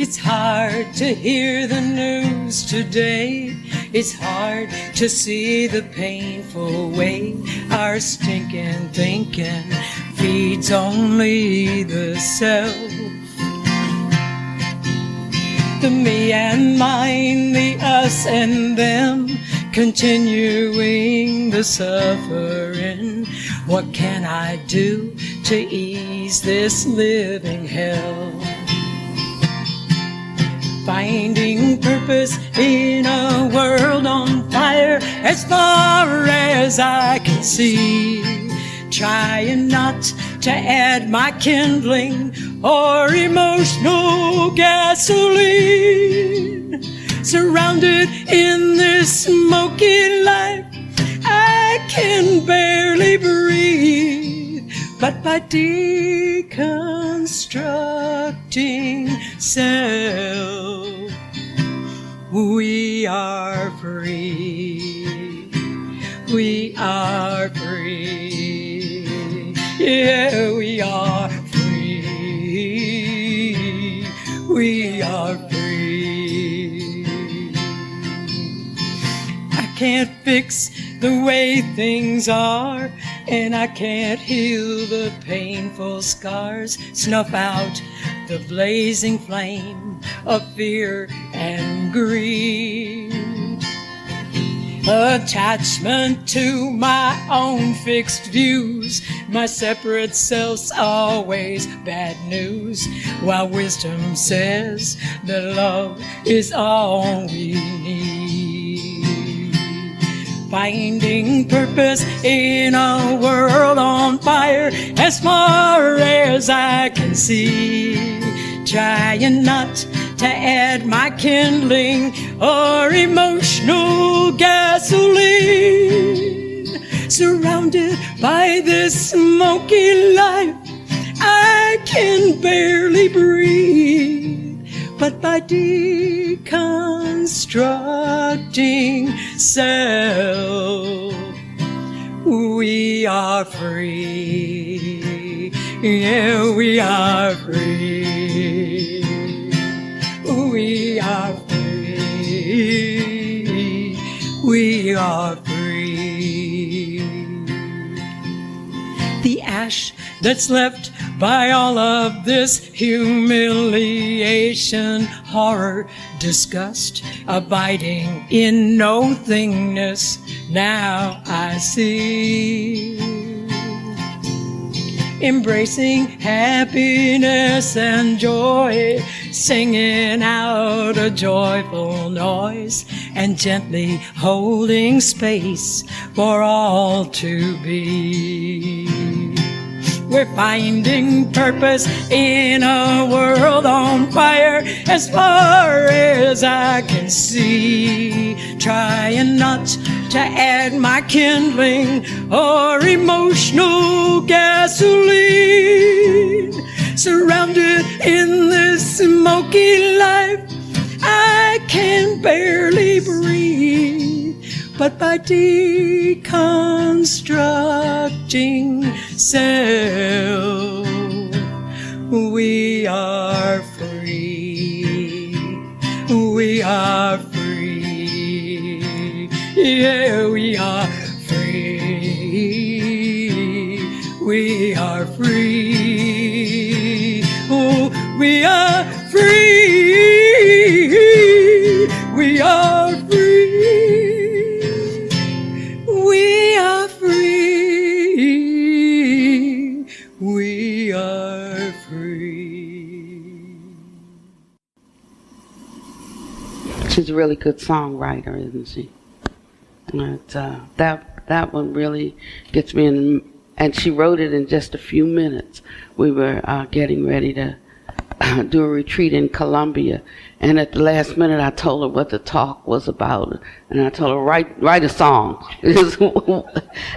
It's hard to hear the news today. It's hard to see the painful way our stinking thinking feeds only the self. The me and mine, the us and them, continuing the suffering. What can I do to ease this living hell? Finding purpose in a world on fire as far as I can see. Trying not to add my kindling or emotional gasoline. Surrounded in this smoky life, I can barely breathe. But by deconstructing self, we are free. We are free. Yeah, we are free. We are free. I can't fix the way things are, and I can't heal the painful scars, snuff out the blazing flame of fear and greed. Attachment to my own fixed views, my separate self's always bad news, while wisdom says that love is all we need. Finding purpose in a world on fire as far as I can see. Trying not to add my kindling or emotional gasoline. Surrounded by this smoky life, I can barely breathe. But by deconstructing self, we are free. Yeah, we are free. We are free. We are free. The ash that's left by all of this humiliation, horror, disgust, abiding in nothingness, now I see. Embracing happiness and joy, singing out a joyful noise, and gently holding space for all to be. We're finding purpose in a world on fire as far as I can see. Trying not to add my kindling or emotional gasoline. Surrounded in this smoky life, I can barely breathe. But by deconstructing self, we are free. We are free. Yeah, we are free. We are free. Oh, we are free. We are free. We are free. We are free. She's a really good songwriter, isn't she? And, that one really gets me in, and she wrote it in just a few minutes. We were getting ready to do a retreat in Colombia, and at the last minute I told her what the talk was about, and I told her write a song.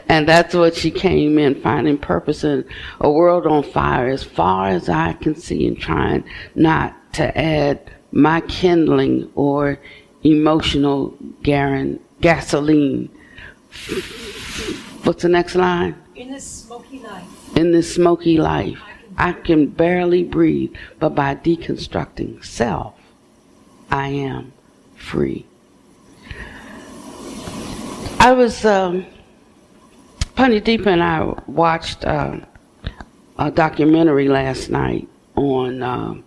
And that's what she came in, finding purpose in a world on fire as far as I can see, and trying not to add my kindling or emotional gasoline. What's the next line? In this smoky life, In this smoky life, I can I can barely breathe, but by deconstructing self, I am free. I was, Pannvati and I watched a documentary last night on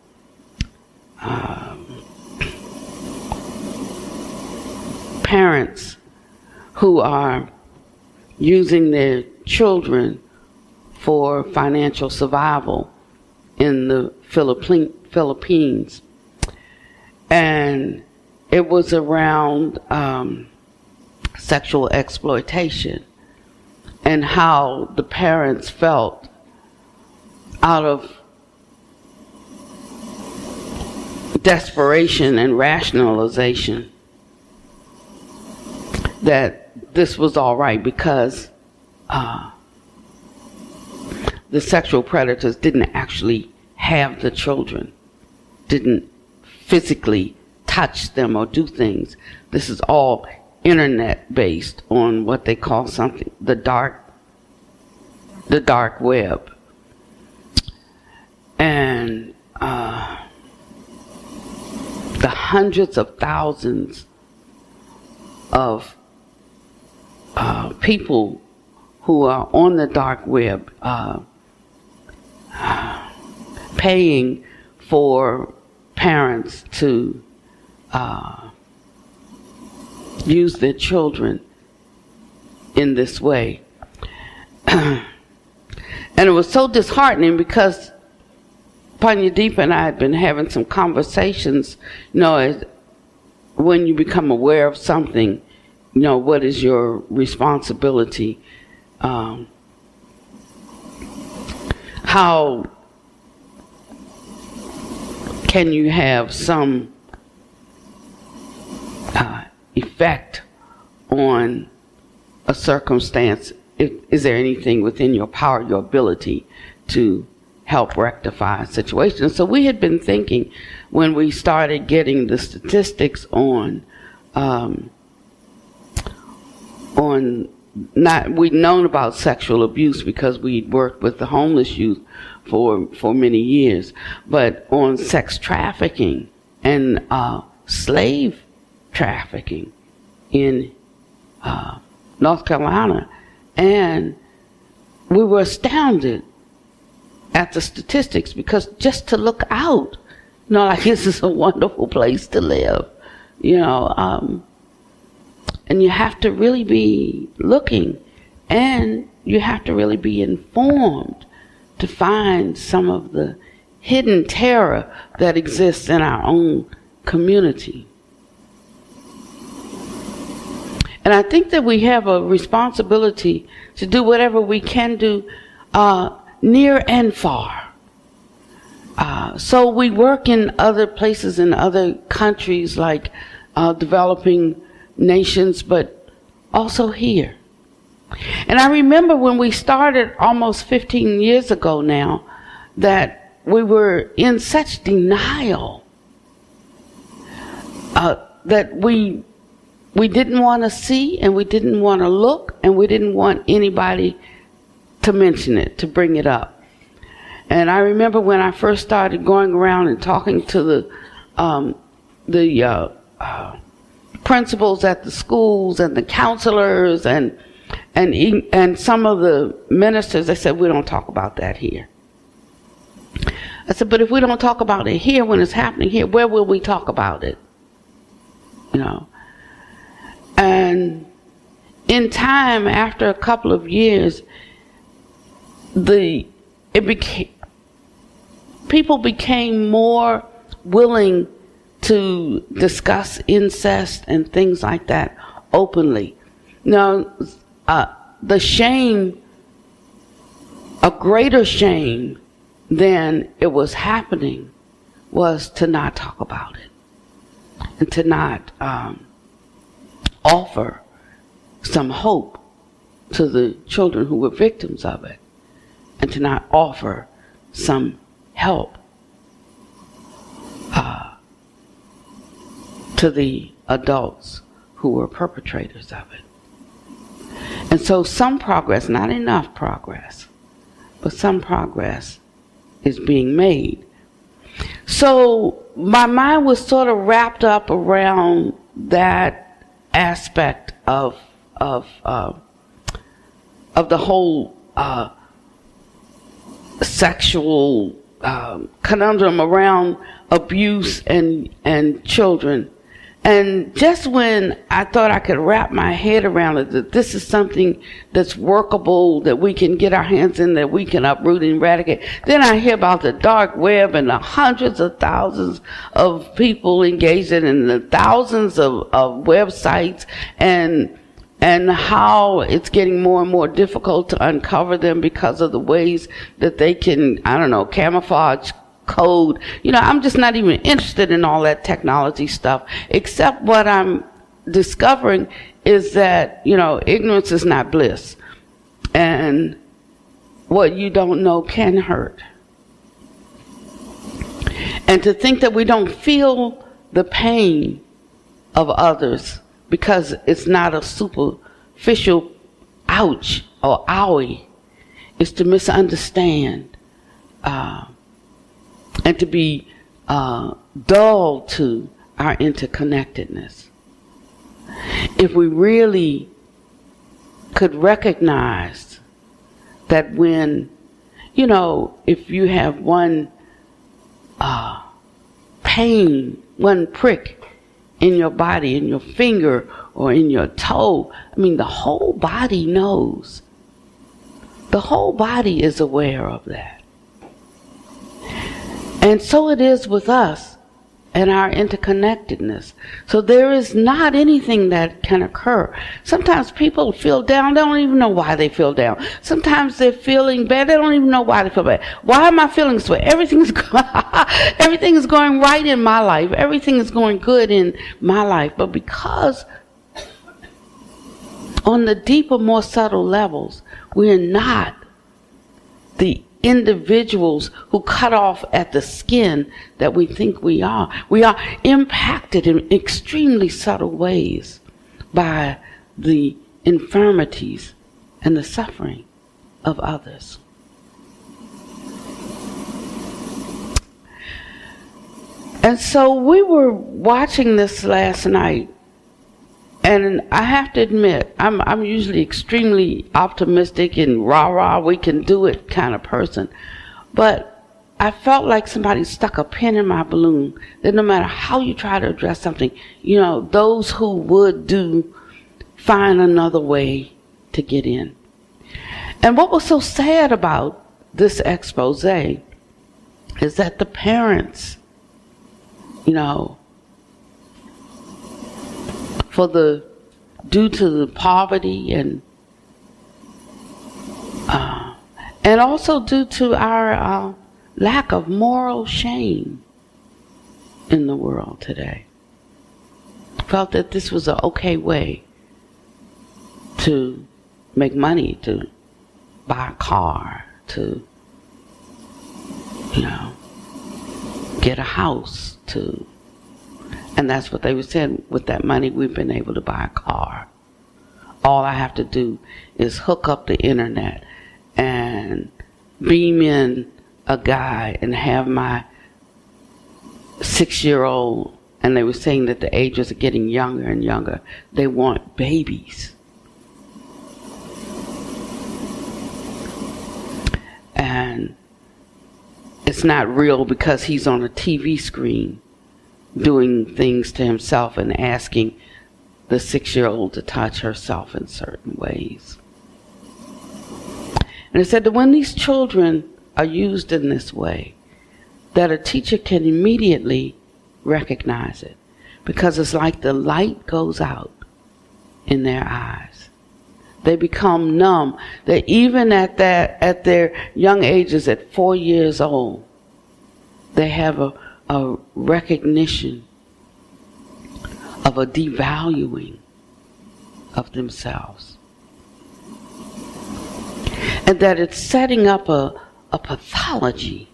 parents who are using their children for financial survival in the Philippines. And it was around sexual exploitation and how the parents felt out of desperation and rationalization that this was all right because the sexual predators didn't actually have the children, didn't physically touch them or do things. This is all internet based on what they call something, the dark web. And the hundreds of thousands of people who are on the dark web paying for parents to use their children in this way. And it was so disheartening because Pannvati and I had been having some conversations, when you become aware of something, what is your responsibility? How can you have some effect on a circumstance? Is there anything within your power, your ability to help rectify a situation? So we had been thinking when we started getting the statistics we'd known about sexual abuse because we'd worked with the homeless youth for many years, but on sex trafficking and slave trafficking in North Carolina, and we were astounded at the statistics because just to look out, like this is a wonderful place to live, and you have to really be looking, and you have to really be informed to find some of the hidden terror that exists in our own community. And I think that we have a responsibility to do whatever we can do near and far. So we work in other places, in other countries like developing nations, but also here. And I remember when we started almost 15 years ago now, that we were in such denial that we didn't want to see, and we didn't want to look, and we didn't want anybody to mention it, to bring it up. And I remember when I first started going around and talking to the principals at the schools and the counselors and some of the ministers, they said, we don't talk about that here. I said, but if we don't talk about it here when it's happening here, where will we talk about it? And in time, after a couple of years, people became more willing to discuss incest and things like that openly. Now, the shame, a greater shame than it was happening, was to not talk about it and to not offer some hope to the children who were victims of it, and to not offer some help to the adults who were perpetrators of it. And so some progress, not enough progress, but some progress is being made. So my mind was sort of wrapped up around that aspect of the whole sexual conundrum around abuse and children. And just when I thought I could wrap my head around it, that this is something that's workable, that we can get our hands in, that we can uproot and eradicate, then I hear about the dark web and the hundreds of thousands of people engaged in it, and the thousands of websites, and how it's getting more and more difficult to uncover them because of the ways that they can, camouflage code. I'm just not even interested in all that technology stuff, except what I'm discovering is that, ignorance is not bliss. And what you don't know can hurt. And to think that we don't feel the pain of others because it's not a superficial ouch or owie is to misunderstand and to be dull to our interconnectedness. If we really could recognize that when, if you have one pain, one prick in your body, in your finger or in your toe, the whole body knows. The whole body is aware of that. And so it is with us and our interconnectedness. So there is not anything that can occur. Sometimes people feel down, they don't even know why they feel down. Sometimes they're feeling bad, they don't even know why they feel bad. Why am I feeling this way? Everything is going right in my life. Everything is going good in my life. But because on the deeper, more subtle levels, we're not the individuals who cut off at the skin that we think we are. We are impacted in extremely subtle ways by the infirmities and the suffering of others. And so we were watching this last night, and I have to admit, I'm usually extremely optimistic and rah-rah, we can do it kind of person. But I felt like somebody stuck a pin in my balloon, that no matter how you try to address something, those who would find another way to get in. And what was so sad about this expose is that the parents, due to the poverty and also due to our lack of moral shame in the world today, felt that this was an okay way to make money, to buy a car, to get a house, and that's what they were saying. With that money, we've been able to buy a car. All I have to do is hook up the internet and beam in a guy and have my 6-year-old, and they were saying that the ages are getting younger and younger. They want babies. And it's not real because he's on a TV screen doing things to himself and asking the 6-year-old to touch herself in certain ways. And it said that when these children are used in this way, that a teacher can immediately recognize it, because it's like the light goes out in their eyes. They become numb. That even at their young ages, at 4 years old, they have a recognition of a devaluing of themselves. And that it's setting up a pathology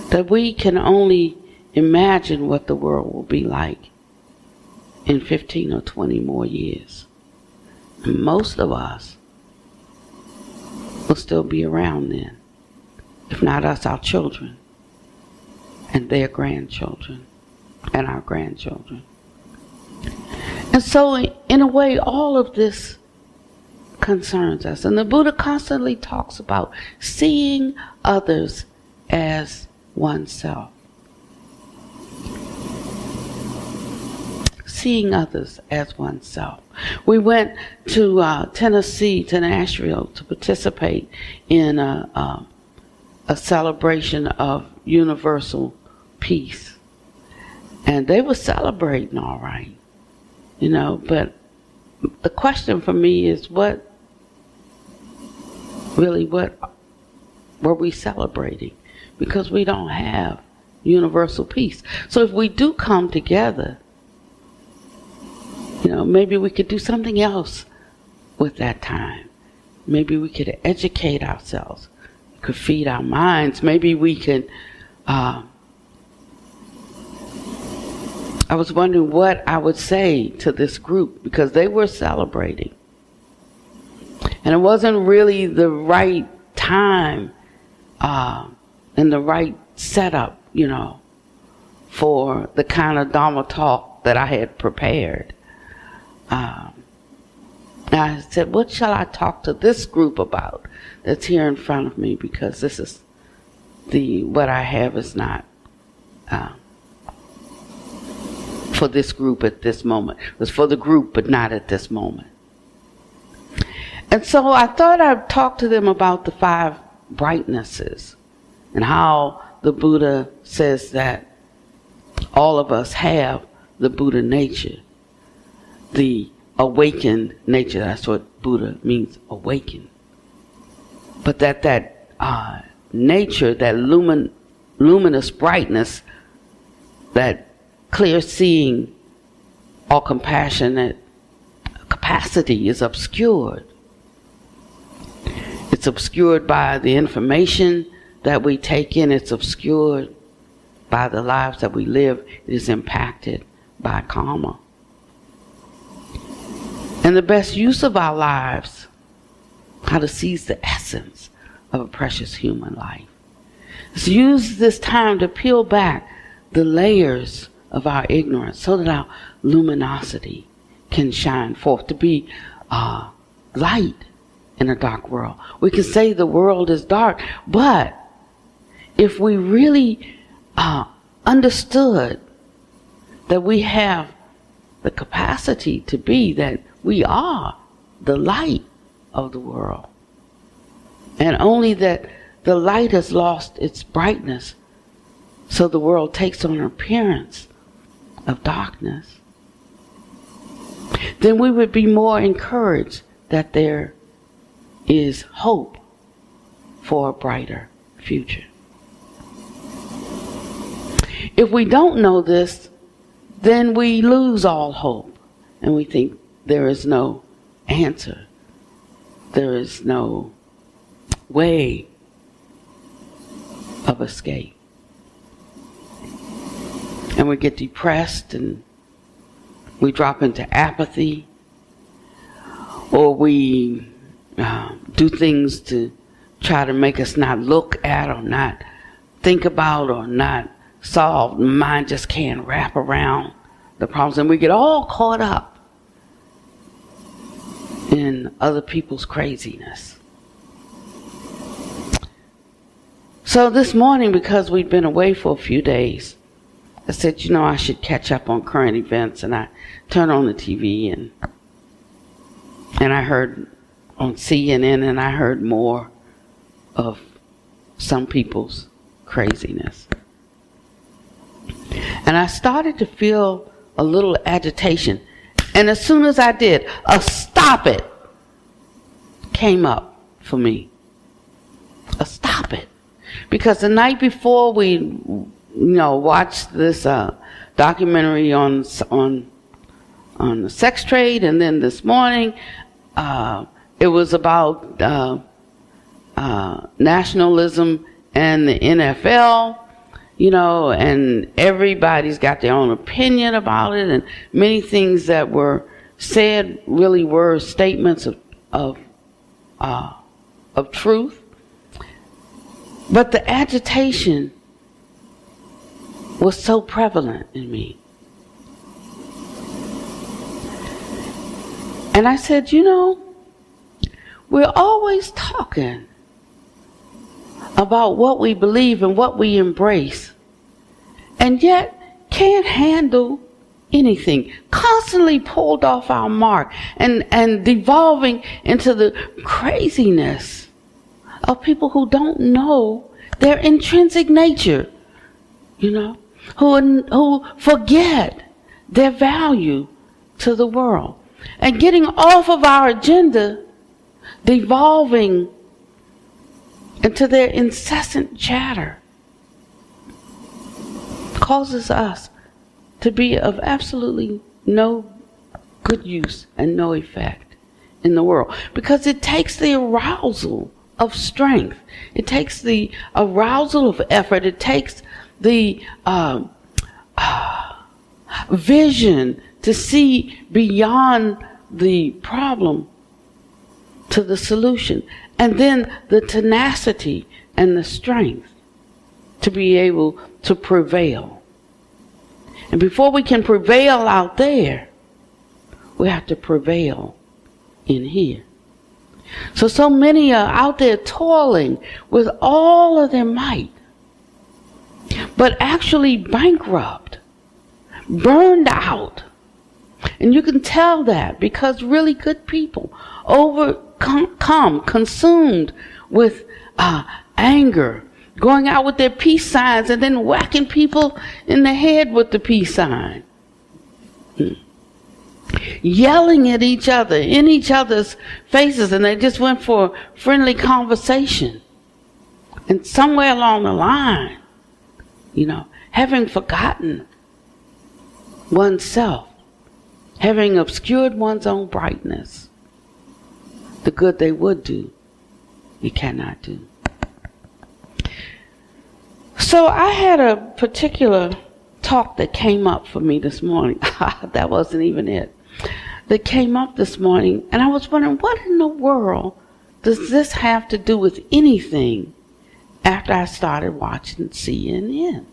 that we can only imagine what the world will be like in 15 or 20 more years. And most of us will still be around then. if not us, our children and their grandchildren and our grandchildren. And so, in a way, all of this concerns us. And the Buddha constantly talks about seeing others as oneself. Seeing others as oneself. We went to Tennessee, to Nashville, to participate in a celebration of universal peace. And they were celebrating all right, you know, but the question for me is what were we celebrating? Because we don't have universal peace. So if we do come together, you know, maybe we could do something else with that time. Maybe we could educate ourselves. We could feed our minds. Maybe we could... I was wondering what I would say to this group because they were celebrating. And it wasn't really the right time and the right setup, you know, for the kind of Dharma talk that I had prepared. I said, what shall I talk to this group about that's here in front of me? Because this is what I have is not for this group at this moment. It was for the group, but not at this moment. And so I thought I'd talk to them about the 5 brightnesses and how the Buddha says that all of us have the Buddha nature, the awakened nature. That's what Buddha means, awakened. But that nature, that luminous brightness, that clear seeing, all compassionate capacity is obscured. It's obscured by the information that we take in. It's obscured by the lives that we live. It is impacted by karma. And the best use of our lives, how to seize the essence of a precious human life, is to use this time to peel back the layers of our ignorance so that our luminosity can shine forth, to be light in a dark world. We can say the world is dark, but if we really understood that we have the capacity to be, that we are the light of the world, and only that the light has lost its brightness, so the world takes on an appearance of darkness, then we would be more encouraged that there is hope for a brighter future. If we don't know this, then we lose all hope and we think there is no answer. There is no way of escape. And we get depressed and we drop into apathy, or we do things to try to make us not look at or not think about or not solve. The mind just can't wrap around the problems, and we get all caught up in other people's craziness. So this morning, because we'd been away for a few days, I said, you know, I should catch up on current events, and I turned on the TV and I heard on CNN, and I heard more of some people's craziness. And I started to feel a little agitation. And as soon as I did, a stop it came up for me. A stop it. Because the night before we watched this documentary on the sex trade, and then this morning it was about nationalism and the NFL, and everybody's got their own opinion about it, and many things that were said really were statements of truth. But the agitation was so prevalent in me. And I said, we're always talking about what we believe and what we embrace, and yet can't handle anything. Constantly pulled off our mark and devolving into the craziness of people who don't know their intrinsic nature, who forget their value to the world. And getting off of our agenda, devolving into their incessant chatter, causes us to be of absolutely no good use and no effect in the world. Because it takes the arousal of strength. It takes the arousal of effort. It takes the vision to see beyond the problem to the solution. And then the tenacity and the strength to be able to prevail. And before we can prevail out there, we have to prevail in here. So many are out there toiling with all of their might, but actually bankrupt, burned out. And you can tell that because really good people consumed with anger, going out with their peace signs and then whacking people in the head with the peace sign. Yelling at each other, in each other's faces, and they just went for friendly conversation. And somewhere along the line, having forgotten oneself, having obscured one's own brightness, the good they would do, you cannot do. So I had a particular talk that came up for me this morning. That wasn't even it. That came up this morning, and I was wondering, what in the world does this have to do with anything after I started watching CNN?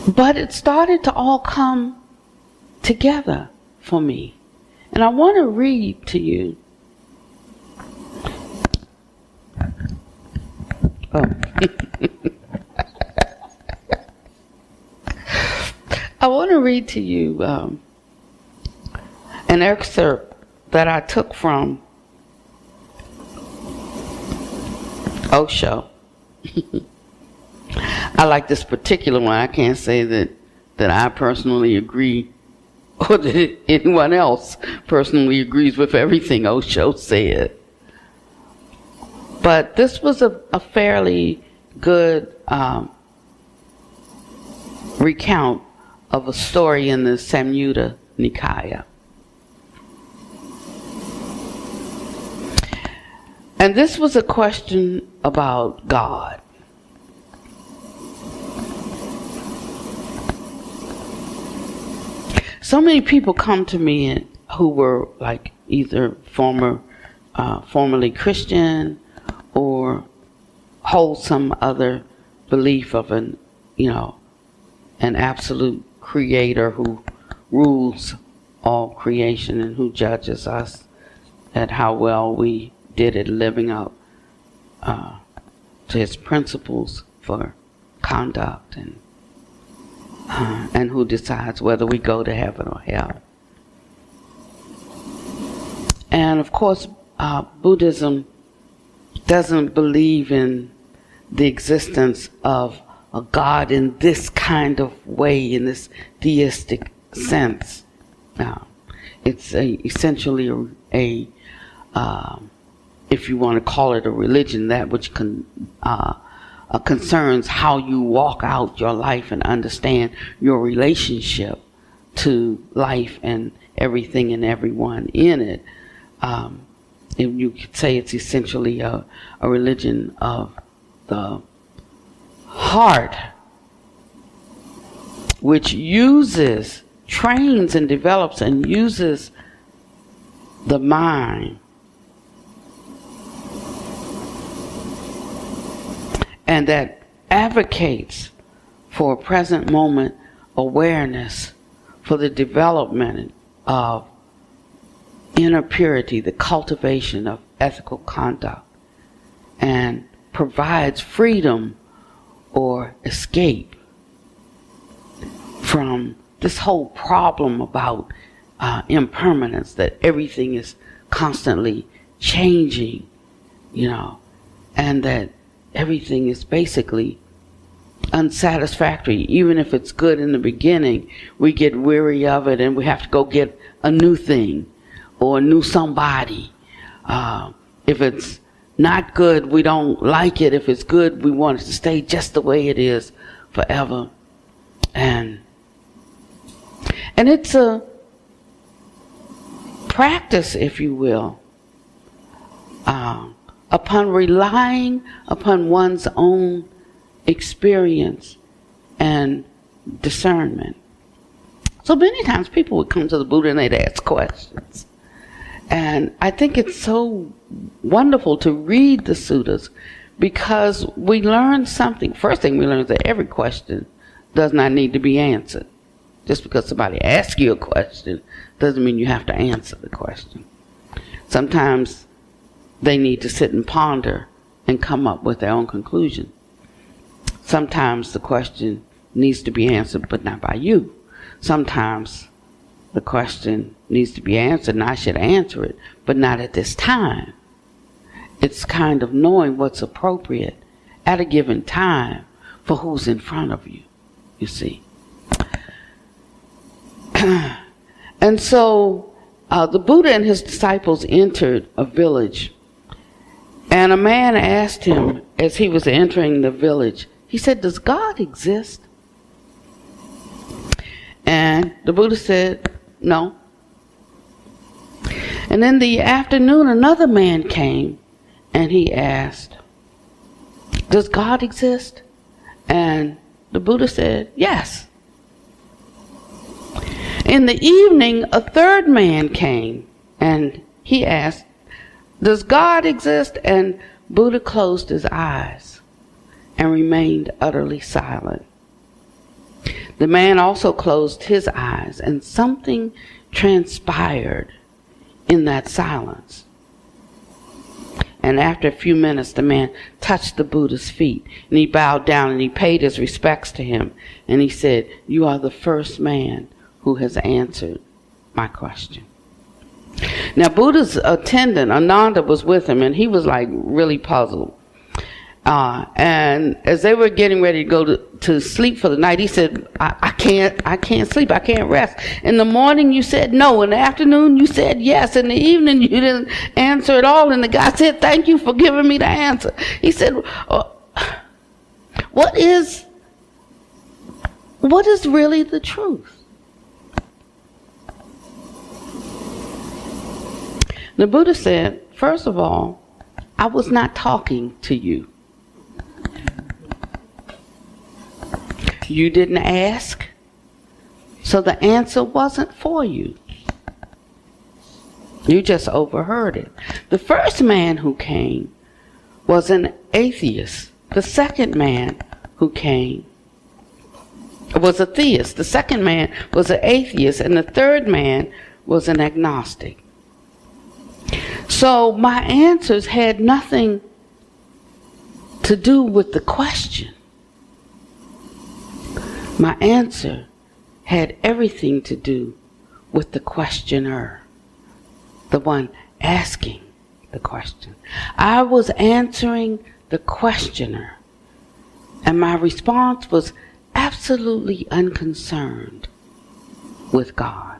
But it started to all come together for me. And I want to read to you. I want to read to you an excerpt that I took from Osho. I like this particular one. I can't say that I personally agree or that anyone else personally agrees with everything Osho said. But this was a fairly good recount of a story in the Samyutta Nikaya. And this was a question about God. So many people come to me who were like either formerly Christian or hold some other belief of an absolute creator who rules all creation and who judges us at how well we did at living up to his principles for conduct and who decides whether we go to heaven or hell. And of course, Buddhism doesn't believe in the existence of a God in this kind of way, in this theistic sense. It's essentially a if you want to call it a religion, that which concerns how you walk out your life and understand your relationship to life and everything and everyone in it. And you could say it's essentially a religion of the heart, which trains and develops and uses the mind and that advocates for present moment awareness for the development of inner purity, the cultivation of ethical conduct, and provides freedom or escape from this whole problem about impermanence, that everything is constantly changing, and that everything is basically unsatisfactory. Even if it's good in the beginning, we get weary of it and we have to go get a new thing or a new somebody. If it's not good, we don't like it. If it's good, we want it to stay just the way it is forever. And it's a practice, if you will, upon relying upon one's own experience and discernment. So many times people would come to the Buddha and they'd ask questions. And I think it's so wonderful to read the suttas because we learn something. First thing we learn is that every question does not need to be answered. Just because somebody asks you a question doesn't mean you have to answer the question. Sometimes they need to sit and ponder and come up with their own conclusion. Sometimes the question needs to be answered, but not by you. Sometimes the question needs to be answered, and I should answer it, but not at this time. It's kind of knowing what's appropriate at a given time for who's in front of you, you see. And so the Buddha and his disciples entered a village, and a man asked him as he was entering the village, he said, "Does God exist?" And the Buddha said, "No." And in the afternoon, another man came and he asked, "Does God exist?" And the Buddha said, "Yes." In the evening, a third man came and he asked, "Does God exist?" And Buddha closed his eyes and remained utterly silent. The man also closed his eyes, and something transpired in that silence. And after a few minutes, the man touched the Buddha's feet, and he bowed down and he paid his respects to him. And he said, "You are the first man who has answered my question." Now, Buddha's attendant, Ananda, was with him, and he was like really puzzled. And as they were getting ready to go to sleep for the night, he said, I can't sleep, I can't rest. In the morning you said no, in the afternoon you said yes, in the evening you didn't answer at all. And the guy said, "Thank you for giving me the answer." He said, what is really the truth? The Buddha said, "First of all, I was not talking to you. You didn't ask, so the answer wasn't for you. You just overheard it. The first man who came was an atheist. The second man who came was a theist. The second man was an atheist, and the third man was an agnostic. So my answers had nothing to do with the question. My answer had everything to do with the questioner, the one asking the question. I was answering the questioner, and my response was absolutely unconcerned with God.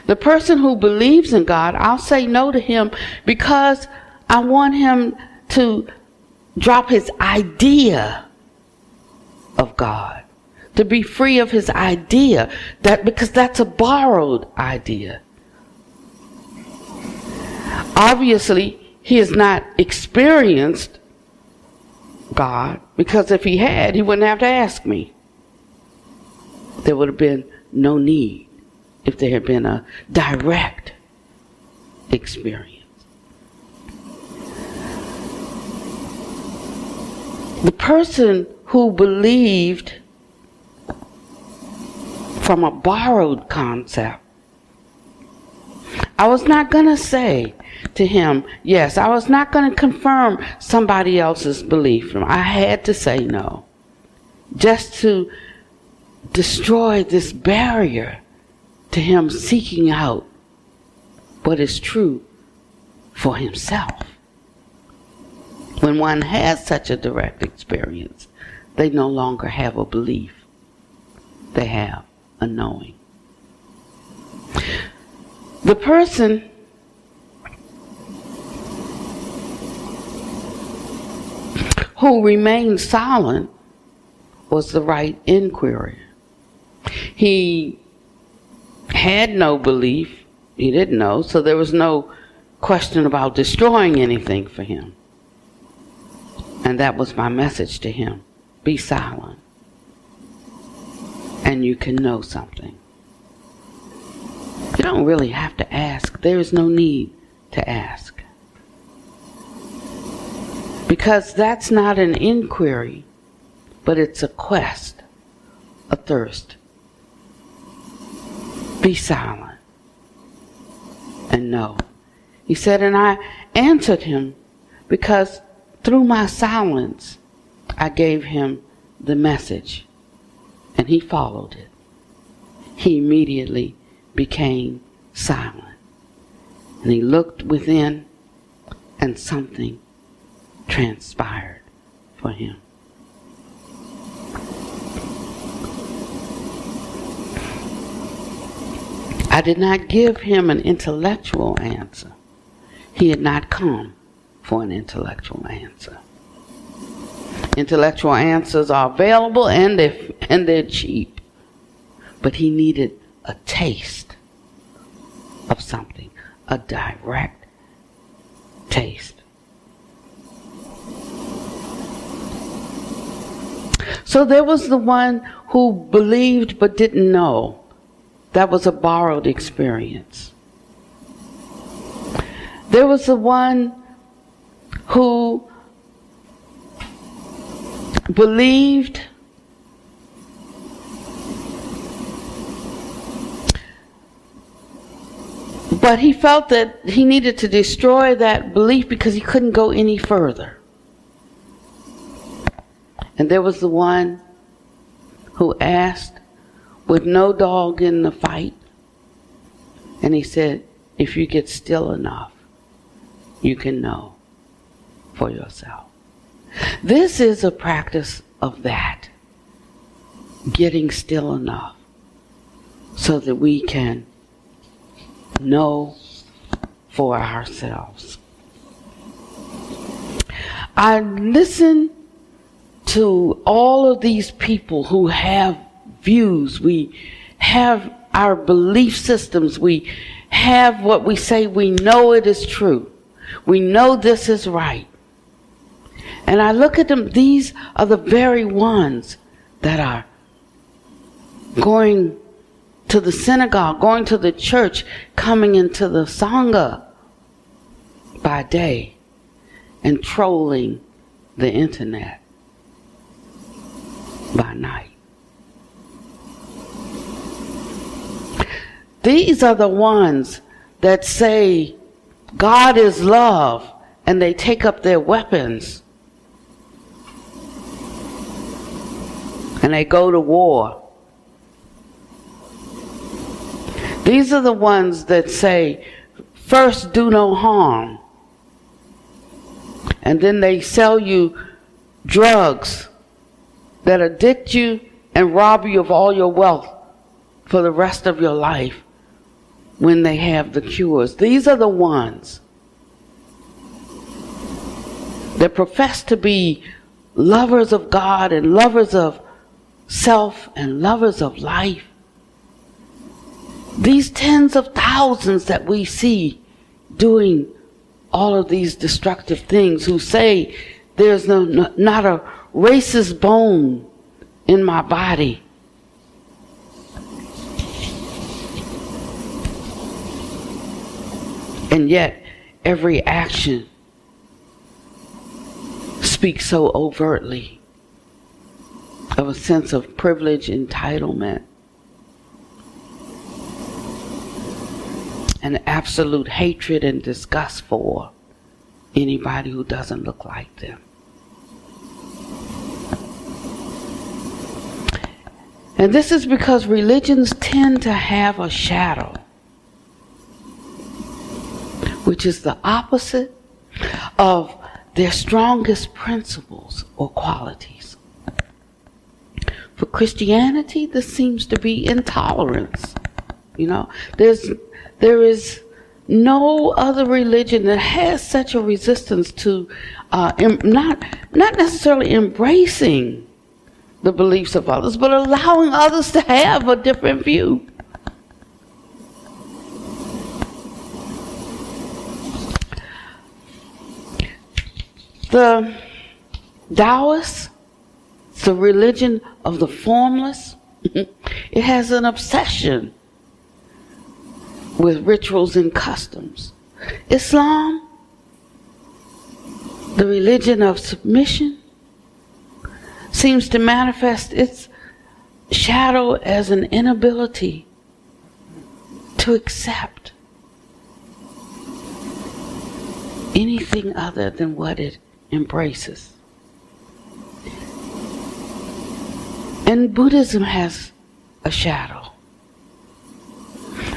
The person who believes in God, I'll say no to him because I want him to drop his idea of God, to be free of his idea, because that's a borrowed idea. Obviously, he has not experienced God, because if he had, he wouldn't have to ask me. There would have been no need if there had been a direct experience. The person who believed from a borrowed concept, I was not going to say to him, yes, I was not going to confirm somebody else's belief. I had to say no, just to destroy this barrier to him seeking out what is true for himself. When one has such a direct experience, they no longer have a belief. They have a knowing. The person who remained silent was the right inquiry. He had no belief. He didn't know, so there was no question about destroying anything for him. And that was my message to him. Be silent, and you can know something. You don't really have to ask. There is no need to ask. Because that's not an inquiry, but it's a quest, a thirst. Be silent and know. He said, and I answered him because through my silence, I gave him the message, and he followed it. He immediately became silent, and he looked within, and something transpired for him. I did not give him an intellectual answer. He had not come for an intellectual answer. Intellectual answers are available and they're cheap. But he needed a taste of something, a direct taste. So there was the one who believed but didn't know. That was a borrowed experience. There was the one who believed but he felt that he needed to destroy that belief because he couldn't go any further. And there was the one who asked with no dog in the fight, and he said, if you get still enough, you can know for yourself. This is a practice of that, getting still enough so that we can know for ourselves. I listen to all of these people who have views. We have our belief systems. We have what we say we know it is true. We know this is right. And I look at them, these are the very ones that are going to the synagogue, going to the church, coming into the Sangha by day and trolling the internet by night. These are the ones that say God is love, and they take up their weapons and they go to war. These are the ones that say, first do no harm, and then they sell you drugs that addict you and rob you of all your wealth for the rest of your life when they have the cures. These are the ones that profess to be lovers of God and lovers of self and lovers of life. These tens of thousands that we see doing all of these destructive things, who say there's not a racist bone in my body. And yet every action speak so overtly of a sense of privilege, entitlement, and absolute hatred and disgust for anybody who doesn't look like them. And this is because religions tend to have a shadow, which is the opposite of their strongest principles or qualities. For Christianity, this seems to be intolerance. You know, there is no other religion that has such a resistance to not necessarily embracing the beliefs of others, but allowing others to have a different view. The Taoists, the religion of the formless, it has an obsession with rituals and customs. Islam, the religion of submission, seems to manifest its shadow as an inability to accept anything other than what it embraces. And Buddhism has a shadow.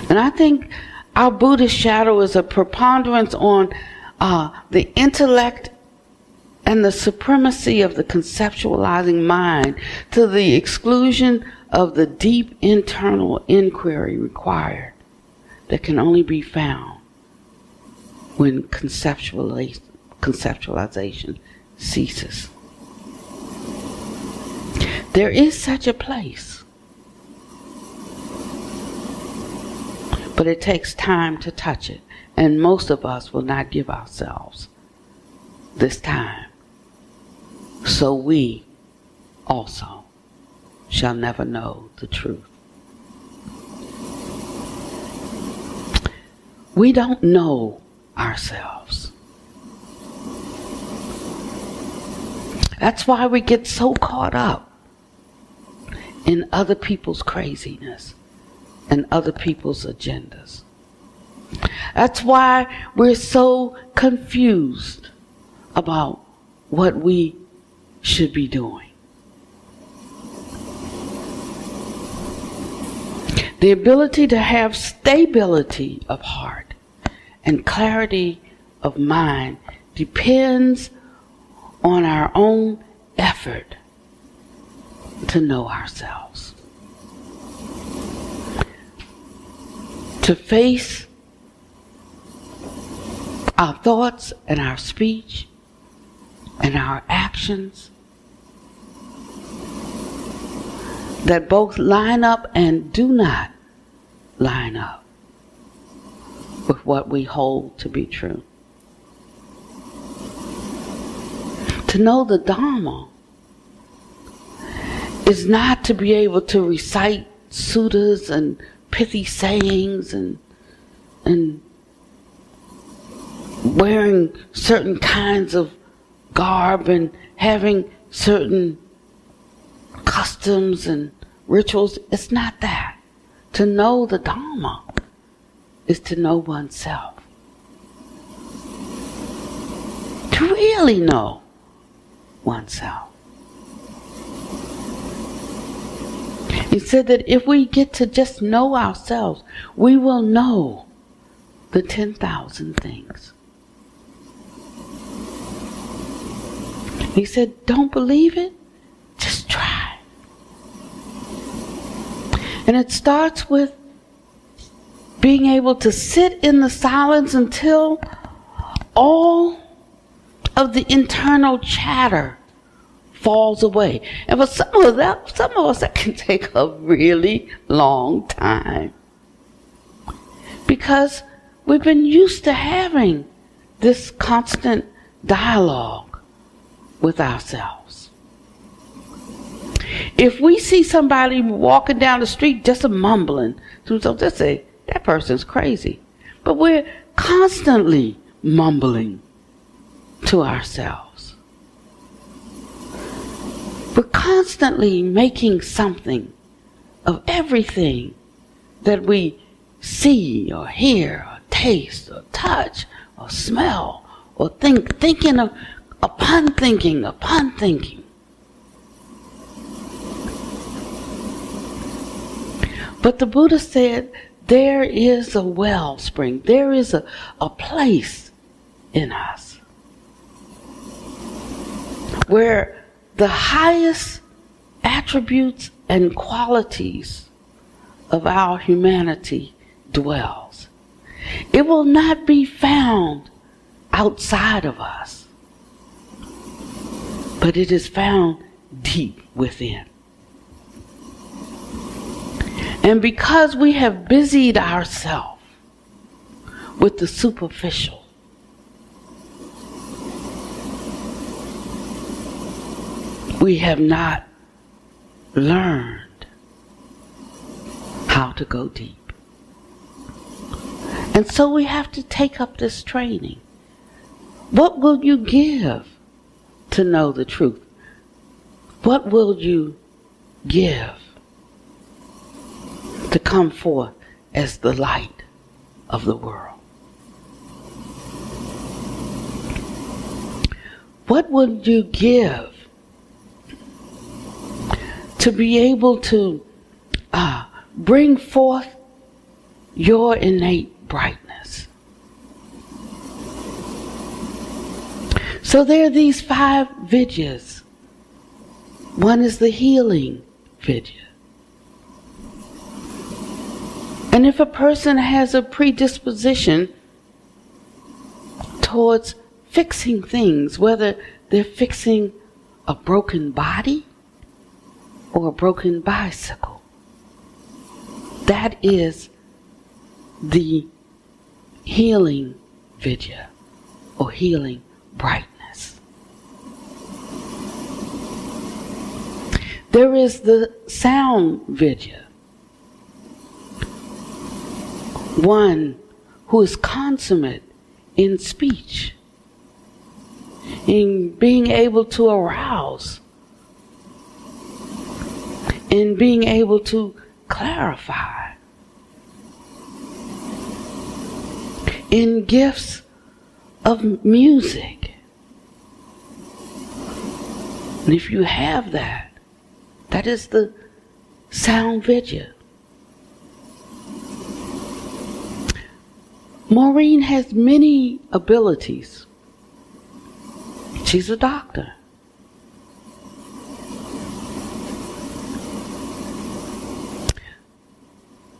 And I think our Buddhist shadow is a preponderance on the intellect and the supremacy of the conceptualizing mind to the exclusion of the deep internal inquiry required that can only be found when conceptualization ceases. There is such a place, but it takes time to touch it, and most of us will not give ourselves this time. So we also shall never know the truth. We don't know ourselves. That's why we get so caught up in other people's craziness and other people's agendas. That's why we're so confused about what we should be doing. The ability to have stability of heart and clarity of mind depends on our own effort to know ourselves. To face our thoughts and our speech and our actions that both line up and do not line up with what we hold to be true. To know the Dharma is not to be able to recite suttas and pithy sayings and wearing certain kinds of garb and having certain customs and rituals. It's not that. To know the Dharma is to know oneself. To really know oneself. He said that if we get to just know ourselves, we will know the 10,000 things. He said, don't believe it? Just try. And it starts with being able to sit in the silence until all of the internal chatter falls away. And for some of us, that can take a really long time. Because we've been used to having this constant dialogue with ourselves. If we see somebody walking down the street just mumbling to themselves, just say, that person's crazy. But we're constantly mumbling to ourselves. We're constantly making something of everything that we see or hear or taste or touch or smell or thinking upon thinking. But the Buddha said there is a wellspring, there is a place in us where the highest attributes and qualities of our humanity dwells. It will not be found outside of us, but it is found deep within. And because we have busied ourselves with the superficial, we have not learned how to go deep. And so we have to take up this training. What will you give to know the truth? What will you give to come forth as the light of the world? What will you give to be able to bring forth your innate brightness? So there are these 5 vidyas. One is the healing vidya. And if a person has a predisposition towards fixing things, whether they're fixing a broken body or a broken bicycle, that is the healing vidya or healing brightness. There is the sound vidya. One who is consummate in speech, in being able to arouse, in being able to clarify, in gifts of music. And if you have that, that is the sound vidya. Maureen has many abilities. She's a doctor.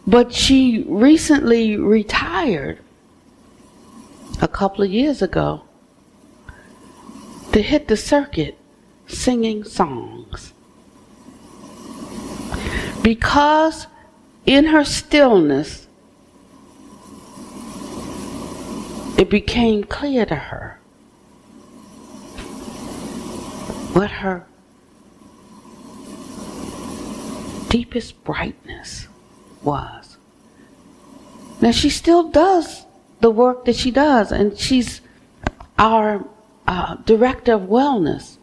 But she recently retired a couple of years ago to hit the circuit singing songs. Because in her stillness, it became clear to her what her deepest brightness was. Now she still does the work that she does, and she's our director of wellness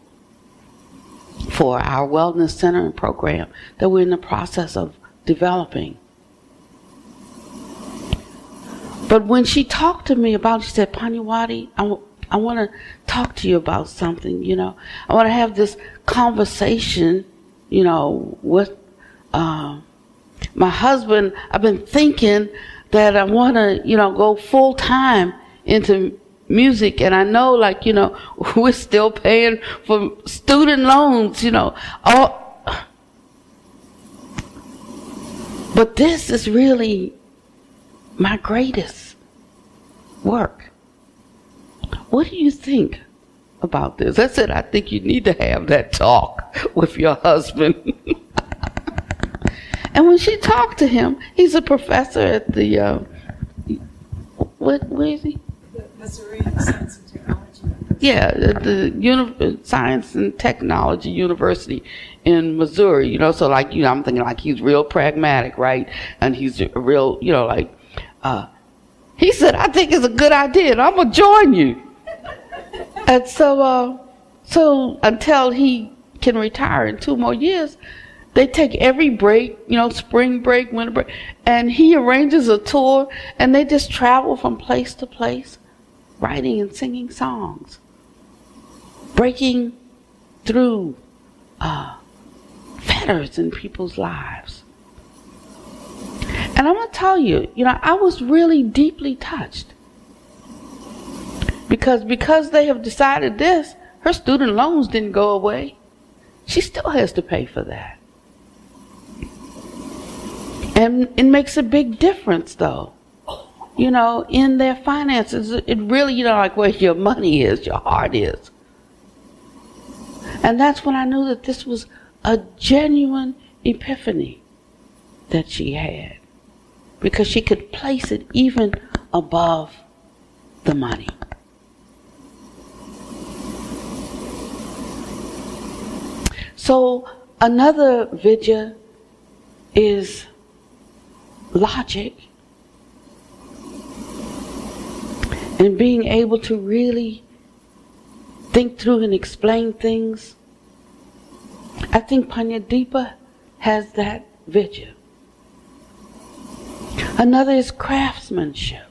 for our wellness center and program that we're in the process of developing. But when she talked to me about it, she said, Pannvati, I want to talk to you about something, I want to have this conversation, with my husband. I've been thinking that I want to, go full time into music. And I know, we're still paying for student loans, But this is really my greatest work. What do you think about this? I said, I think you need to have that talk with your husband. And when she talked to him, he's a professor at the, where is he? The Missouri Science and Technology University. Yeah, the Science and Technology University in Missouri, so I'm thinking he's real pragmatic, right? And he's a real, he said, I think it's a good idea and I'm going to join you. And so until he can retire in 2 more years. They take every break, spring break, winter break, and he arranges a tour, and they just travel from place to place, writing and singing songs, breaking through fetters in people's lives. And I'm going to tell you, I was really deeply touched. Because they have decided this, her student loans didn't go away. She still has to pay for that. And it makes a big difference, though, in their finances. It really, like where your money is, your heart is. And that's when I knew that this was a genuine epiphany that she had. Because she could place it even above the money. So another vidya is logic and being able to really think through and explain things. I think Pannvati has that vidya. Another is craftsmanship.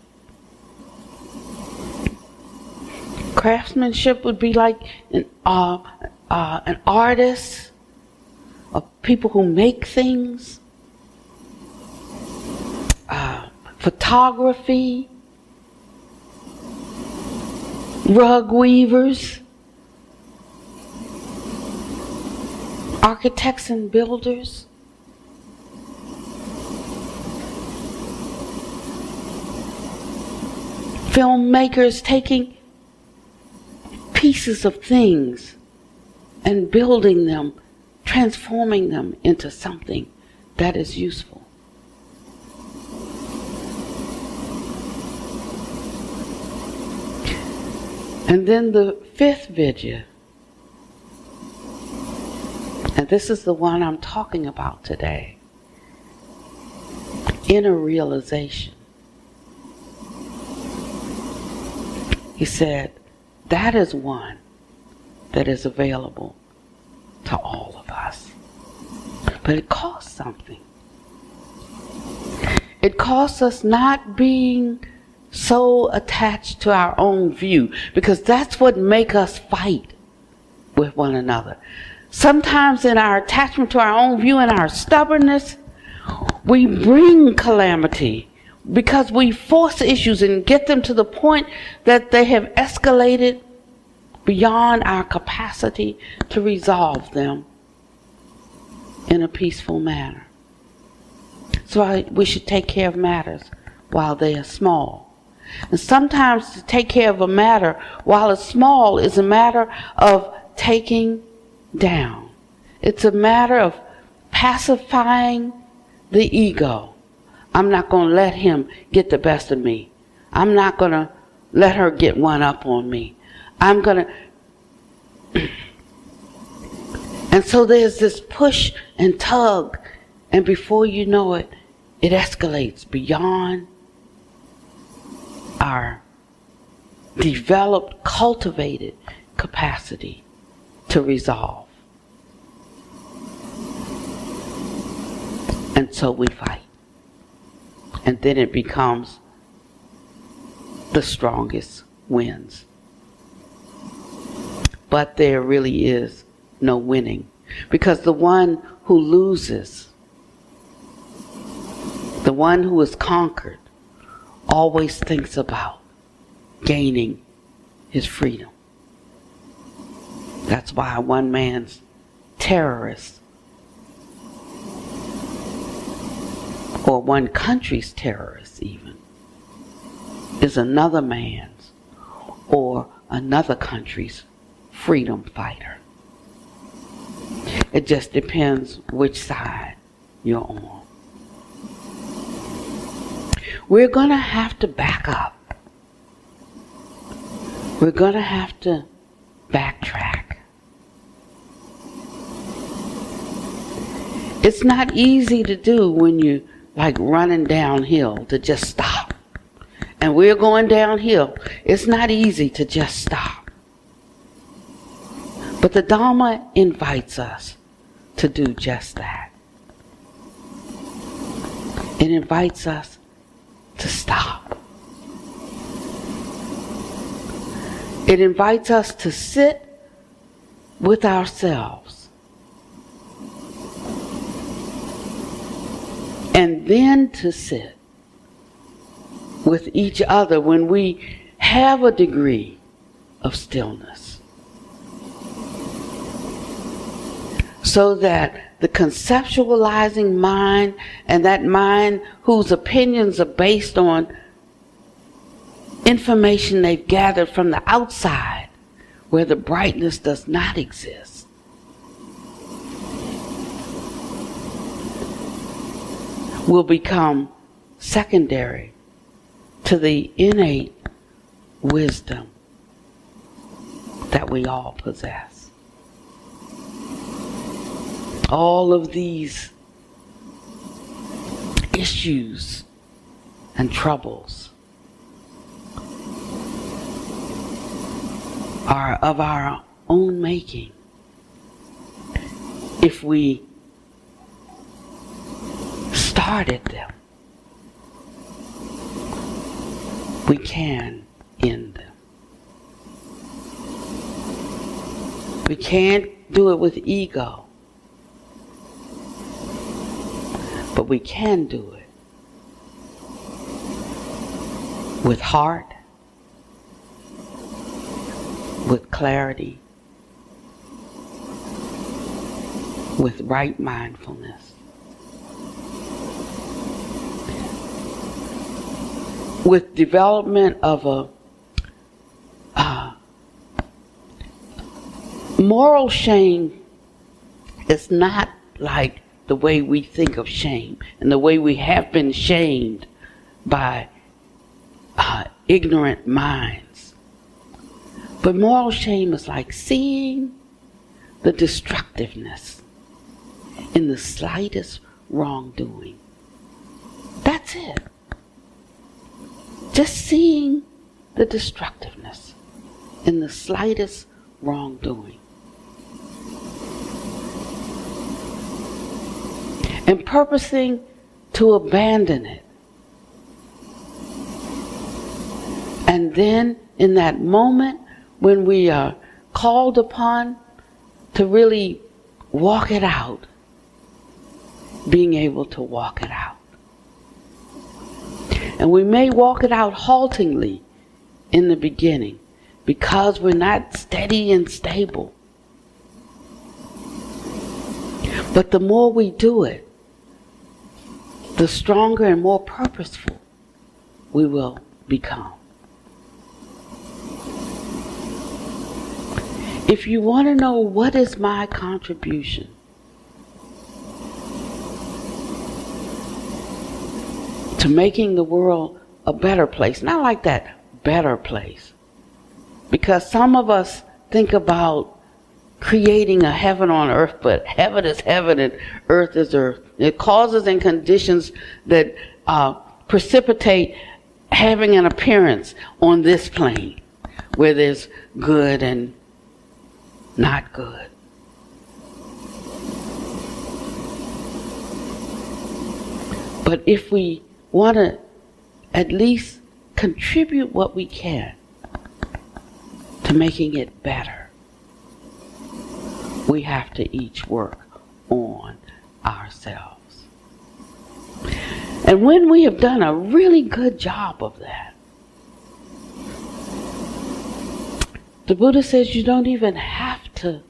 Craftsmanship would be like an artist, or people who make things, photography, rug weavers, architects and builders. Filmmakers taking pieces of things and building them, transforming them into something that is useful. And then the fifth vidya, and this is the one I'm talking about today, inner realization. He said, that is one that is available to all of us. But it costs something. It costs us not being so attached to our own view, because that's what makes us fight with one another. Sometimes in our attachment to our own view and our stubbornness, we bring calamity because we force issues and get them to the point that they have escalated beyond our capacity to resolve them in a peaceful manner. So we should take care of matters while they are small. And sometimes to take care of a matter while it's small is a matter of taking down. It's a matter of pacifying the ego. I'm not going to let him get the best of me. I'm not going to let her get one up on me. I'm going to... And so there's this push and tug, and before you know it, it escalates beyond our developed, cultivated capacity to resolve. And so we fight. And then it becomes the strongest wins. But there really is no winning, because the one who loses, the one who is conquered, always thinks about gaining his freedom. That's why one man's terrorist, or one country's terrorist even, is another man's or another country's freedom fighter. It just depends which side you're on. We're going to have to back up. We're going to have to backtrack. It's not easy to do when you're like running downhill, to just stop. And we're going downhill. It's not easy to just stop. But the Dharma invites us to do just that. It invites us to stop. It invites us to sit with ourselves and then to sit with each other when we have a degree of stillness, so that the conceptualizing mind, and that mind whose opinions are based on information they've gathered from the outside, where the brightness does not exist, will become secondary to the innate wisdom that we all possess. All of these issues and troubles are of our own making if we started them. We can end them. We can't do it with ego, but we can do it with heart, with clarity, with right mindfulness, with development of a moral shame. Is not like the way we think of shame and the way we have been shamed by ignorant minds. But moral shame is like seeing the destructiveness in the slightest wrongdoing. That's it. Just seeing the destructiveness in the slightest wrongdoing. And purposing to abandon it. And then in that moment when we are called upon to really walk it out, being able to walk it out. And we may walk it out haltingly in the beginning because we're not steady and stable. But the more we do it, the stronger and more purposeful we will become. If you want to know what is my contribution to making the world a better place, not like that better place, because some of us think about creating a heaven on earth, but heaven is heaven and earth is earth. It causes and conditions that precipitate having an appearance on this plane where there's good and not good. But if we want to at least contribute what we can to making it better, we have to each work on ourselves. And when we have done a really good job of that, the Buddha says you don't even have to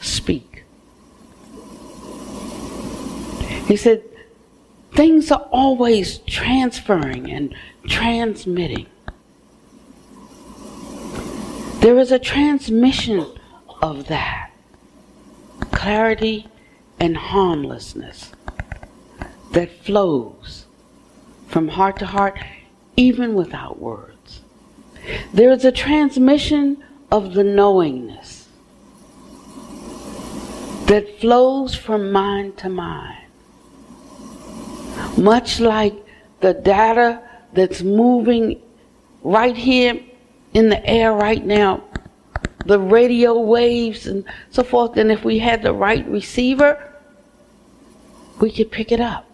speak. He said things are always transferring and transmitting. There is a transmission of that clarity and harmlessness that flows from heart to heart, even without words. There is a transmission of the knowingness that flows from mind to mind, much like the data that's moving right here in the air right now the radio waves and so forth. And if we had the right receiver, we could pick it up.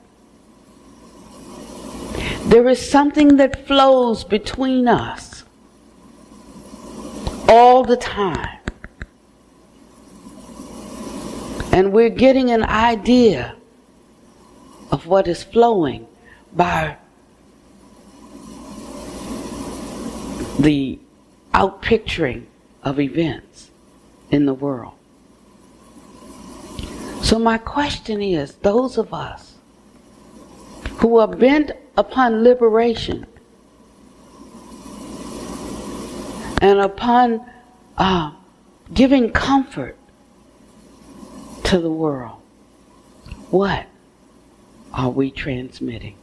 There is something that flows between us all the time. And we're getting an idea of what is flowing by the outpicturing of events in the world. So my question is, those of us who are bent upon liberation and upon giving comfort to the world, what are we transmitting?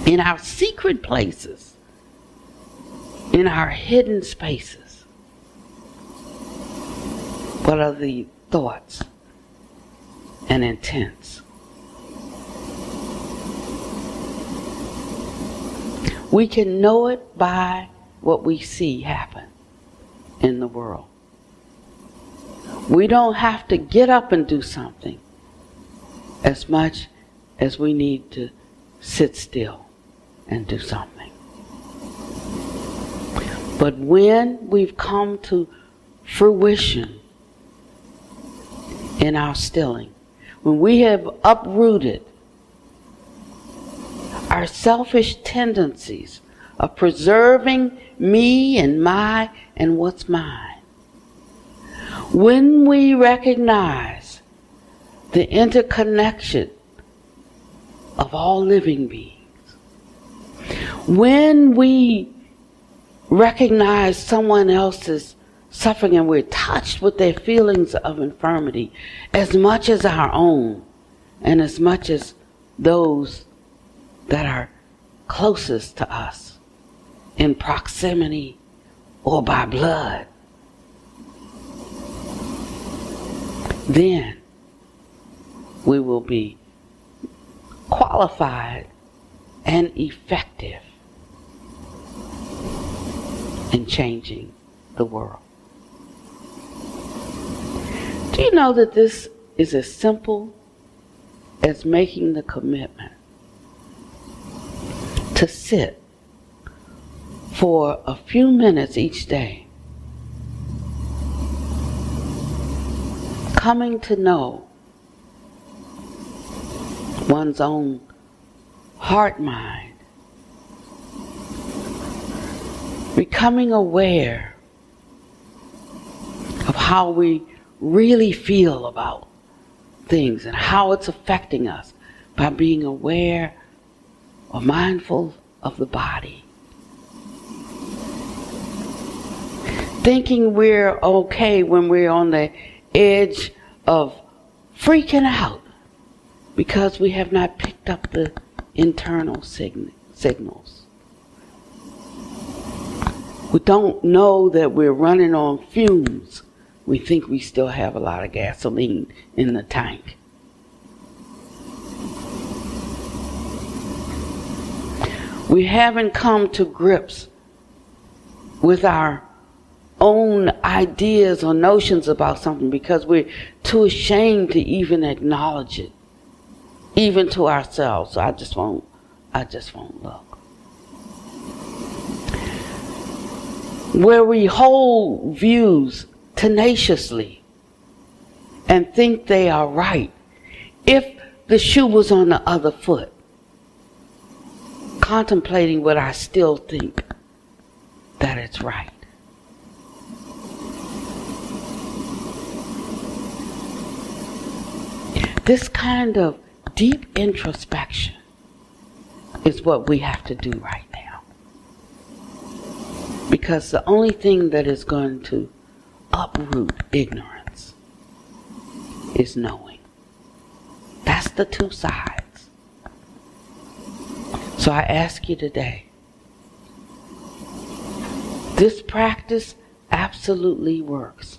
In our secret places, in our hidden spaces, what are the thoughts and intents? We can know it by what we see happen in the world. We don't have to get up and do something as much as we need to sit still and do something. But when we've come to fruition in our stilling, when we have uprooted our selfish tendencies of preserving me and my and what's mine, when we recognize the interconnection of all living beings, when we recognize someone else's suffering and we're touched with their feelings of infirmity as much as our own and as much as those that are closest to us in proximity or by blood, then we will be qualified and effective in changing the world. Do you know that this is as simple as making the commitment to sit for a few minutes each day, coming to know one's own heart mind, becoming aware of how we really feel about things and how it's affecting us by being aware or mindful of the body. Thinking we're okay when we're on the edge of freaking out because we have not picked up the internal signals. We don't know that we're running on fumes. We think we still have a lot of gasoline in the tank. We haven't come to grips with our own ideas or notions about something because we're too ashamed to even acknowledge it, even to ourselves. So I just won't look. Where we hold views tenaciously and think they are right, if the shoe was on the other foot, contemplating what I still think that it's right. This kind of deep introspection is what we have to do right now. Because the only thing that is going to uproot ignorance is knowing. That's the two sides. So I ask you today, this practice absolutely works.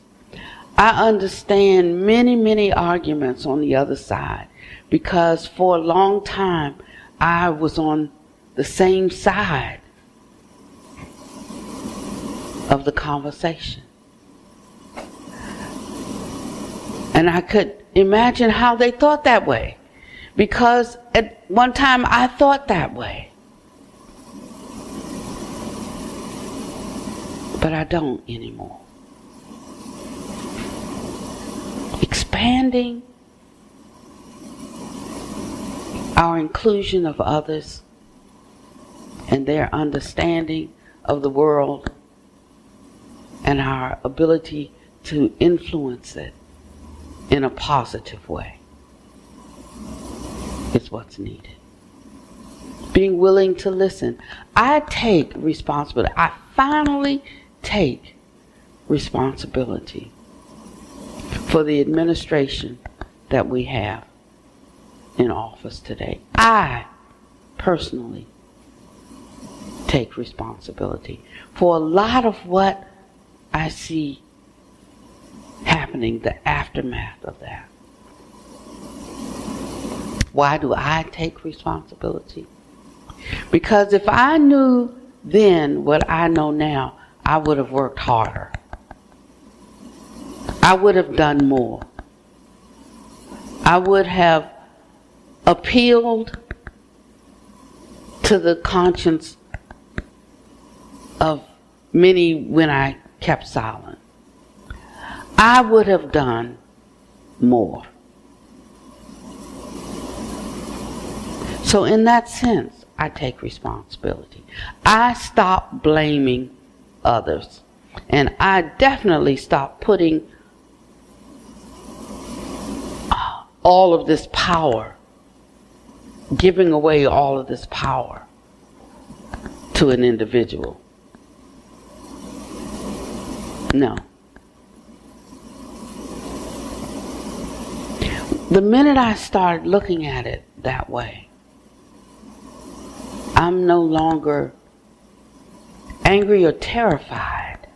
I understand many, many arguments on the other side because for a long time I was on the same side of the conversation. And I could imagine how they thought that way. Because at one time I thought that way. But I don't anymore. Expanding our inclusion of others and their understanding of the world and our ability to influence it in a positive way is what's needed. Being willing to listen. I take responsibility. I finally take responsibility for the administration that we have in office today. I personally take responsibility for a lot of what I see happening, the aftermath of that. Why do I take responsibility? Because if I knew then what I know now, I would have worked harder. I would have done more. I would have appealed to the conscience of many when I kept silent. I would have done more. So in that sense, I take responsibility. I stop blaming others. And I definitely stop putting all of this power, giving away all of this power to an individual. No. The minute I started looking at it that way, I'm no longer angry or terrified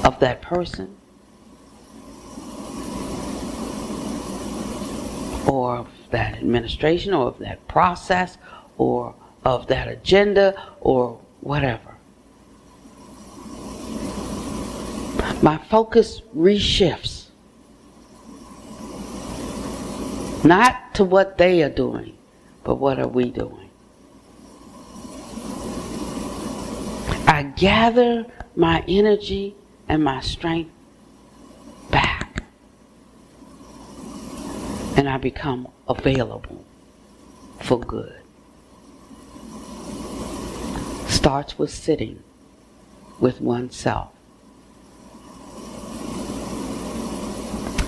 of that person or of that administration or of that process or of that agenda or whatever. My focus reshifts. Not to what they are doing, but what are we doing? I gather my energy and my strength back. And I become available for good. Starts with sitting with oneself.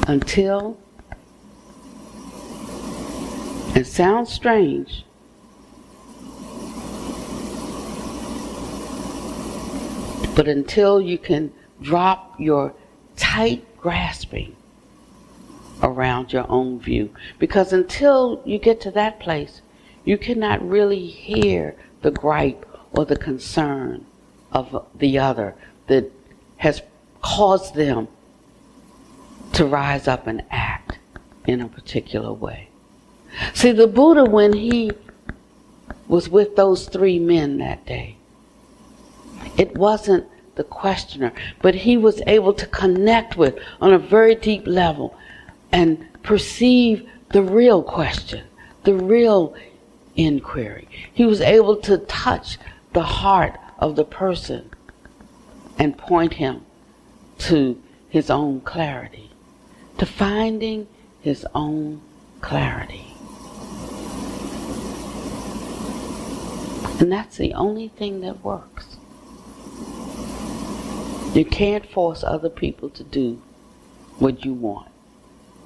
Until, it sounds strange, but until you can drop your tight grasping around your own view. Because until you get to that place, you cannot really hear the gripe or the concern of the other that has caused them to rise up and act in a particular way. See, the Buddha, when he was with those 3 men that day, it wasn't the questioner, but he was able to connect with on a very deep level and perceive the real question, the real inquiry. He was able to touch the heart of the person and point him to his own clarity, to finding his own clarity. And that's the only thing that works. You can't force other people to do what you want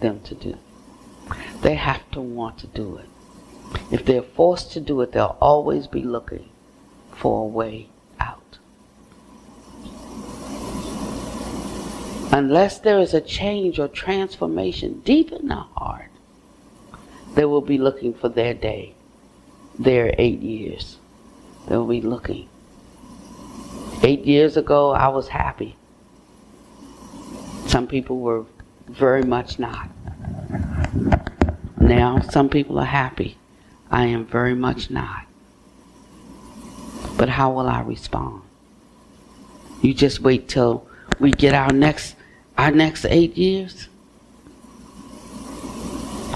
them to do. They have to want to do it. If they're forced to do it, they'll always be looking for a way out. Unless there is a change or transformation deep in the heart, they will be looking for their day, their 8 years. They will be looking. 8 years ago, I was happy. Some people were very much not. Now, some people are happy. I am very much not. But how will I respond? You just wait till we get our next our next 8 years,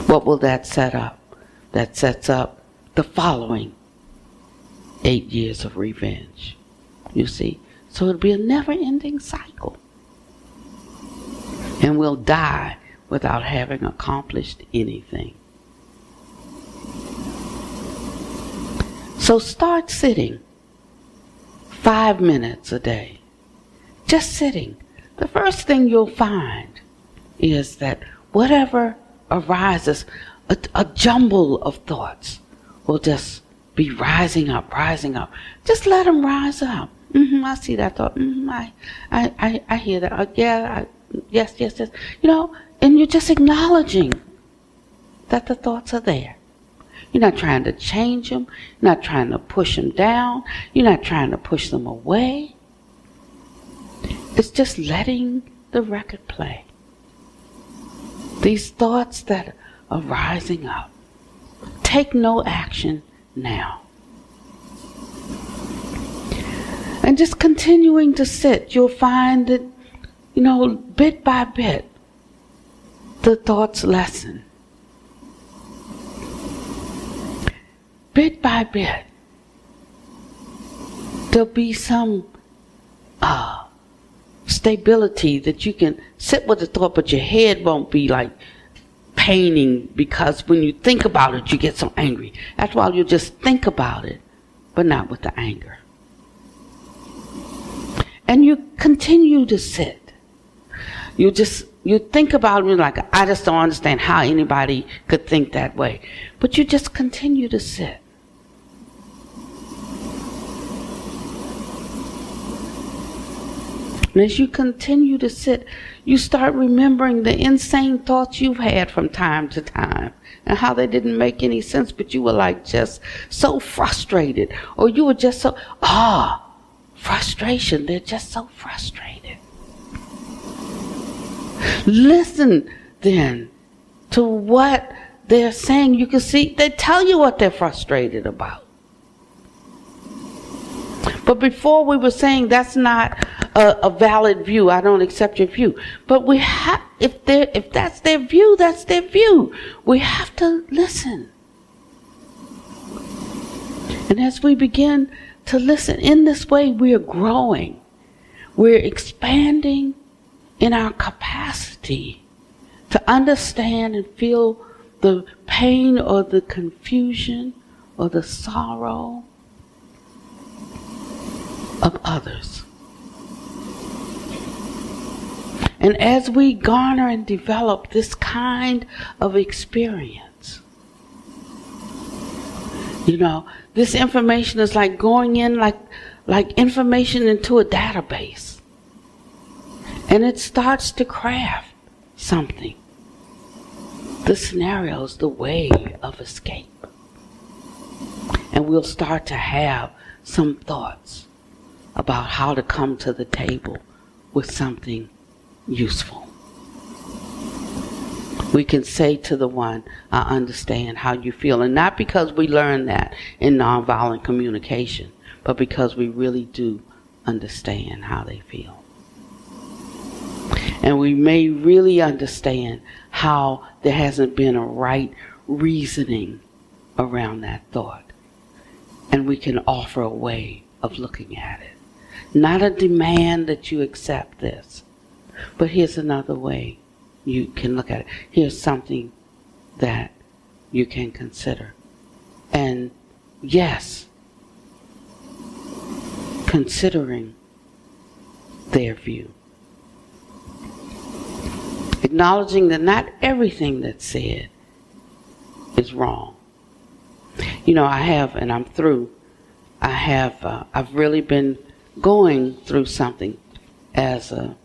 what will that set up? That sets up the following 8 years of revenge. You see? So it'll be a never-ending cycle. And we'll die without having accomplished anything. So start sitting 5 minutes a day. Just sitting. The first thing you'll find is that whatever arises, a jumble of thoughts will just be rising up. Just let them rise up. I see that thought. I hear that. Yes. You know, and you're just acknowledging that the thoughts are there. You're not trying to change them. You're not trying to push them down. You're not trying to push them away. It's just letting the record play. These thoughts that are rising up. Take no action now. And just continuing to sit, you'll find that, you know, bit by bit, the thoughts lessen. Bit by bit, there'll be some stability that you can sit with the thought, but your head won't be like paining, because when you think about it, you get so angry. That's why you just think about it, but not with the anger. And you continue to sit. You think about it like, I just don't understand how anybody could think that way. But you just continue to sit. And as you continue to sit, you start remembering the insane thoughts you've had from time to time and how they didn't make any sense, but you were like just so frustrated, or you were just so, frustration, they're just so frustrated. Listen then to what they're saying. You can see, they tell you what they're frustrated about. But before we were saying that's not a valid view, I don't accept your view. But we have, if that's their view, that's their view. We have to listen. And as we begin to listen, in this way we are growing. We're expanding in our capacity to understand and feel the pain or the confusion or the sorrow of others. And as we garner and develop this kind of experience, you know, this information is like going in like information into a database. And it starts to craft something. The scenarios, the way of escape. And we'll start to have some thoughts about how to come to the table with something useful. We can say to the one, I understand how you feel. And not because we learned that in nonviolent communication, but because we really do understand how they feel. And we may really understand how there hasn't been a right reasoning around that thought. And we can offer a way of looking at it. Not a demand that you accept this, but here's another way you can look at it. Here's something that you can consider. And yes, considering their view. Acknowledging that not everything that's said is wrong. You know, I have, and I'm through, I've really been going through something as a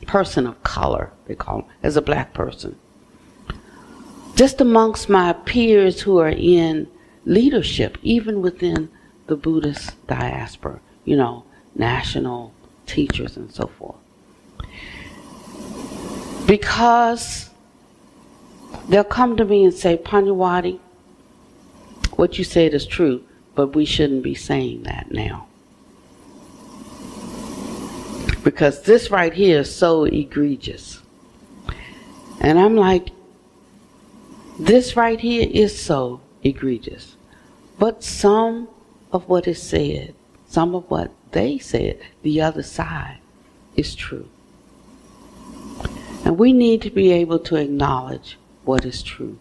person of color, they call them, as a black person. Just amongst my peers who are in leadership, even within the Buddhist diaspora, you know, national teachers and so forth. Because they'll come to me and say, Pannvati, what you said is true, but we shouldn't be saying that now. Because this right here is so egregious. And I'm like, this right here is so egregious. But some of what is said, some of what they said, the other side, is true. And we need to be able to acknowledge what is true.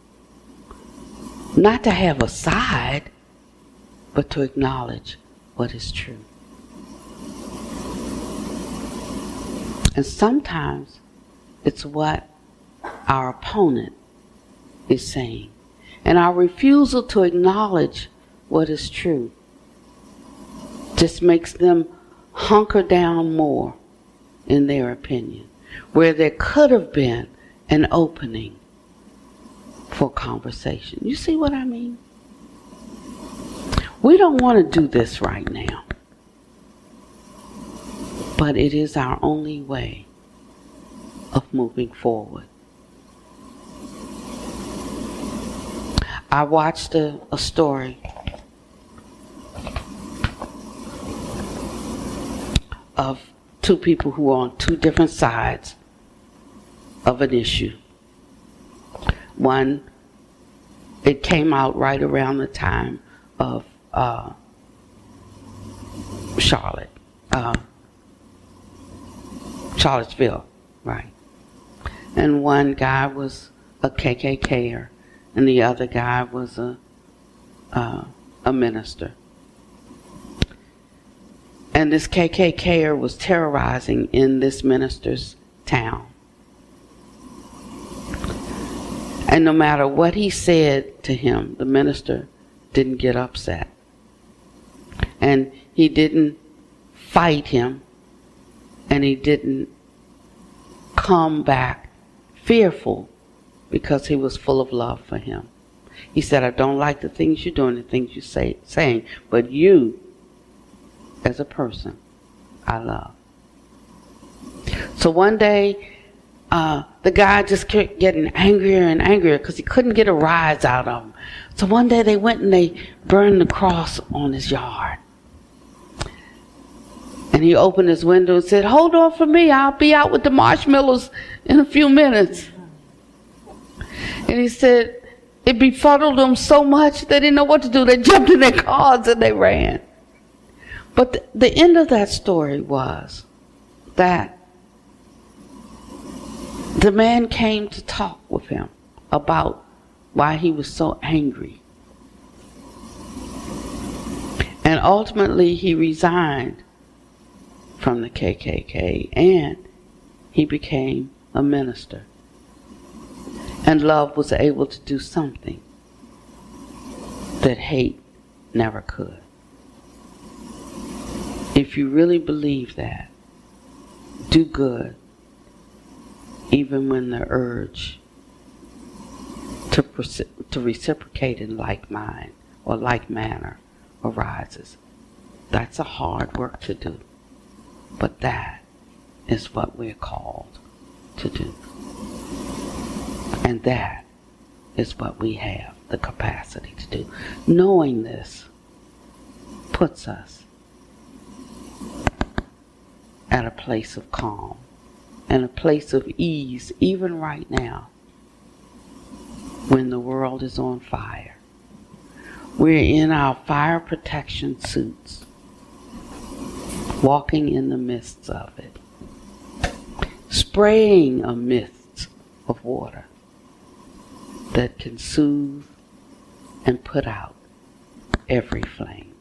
Not to have a side, but to acknowledge what is true. And sometimes it's what our opponent is saying. And our refusal to acknowledge what is true just makes them hunker down more in their opinion, where there could have been an opening for conversation. You see what I mean? We don't want to do this right now, but it is our only way of moving forward. I watched a story of two people who were on two different sides of an issue. One, it came out right around the time of Charlottesville, right? And one guy was a KKKer, and the other guy was a minister. And this KKKer was terrorizing in this minister's town. And no matter what he said to him, the minister didn't get upset. And he didn't fight him, and he didn't come back fearful, because he was full of love for him. He said, I don't like the things you're doing, the things you're saying, but you, as a person, I love. So one day, the guy just kept getting angrier and angrier because he couldn't get a rise out of him. So one day they went and they burned the cross on his yard. And he opened his window and said, hold on for me, I'll be out with the marshmallows in a few minutes. And he said, it befuddled them so much they didn't know what to do. They jumped in their cars and they ran. But the end of that story was that the man came to talk with him about why he was so angry. And ultimately he resigned from the KKK and he became a minister. And love was able to do something that hate never could. If you really believe that, do good, even when the urge to reciprocate in like mind or like manner arises. That's a hard work to do, but that is what we're called to do. And that is what we have the capacity to do. Knowing this puts us at a place of calm and a place of ease, even right now, when the world is on fire. We're in our fire protection suits, walking in the midst of it, spraying a mist of water that can soothe and put out every flame.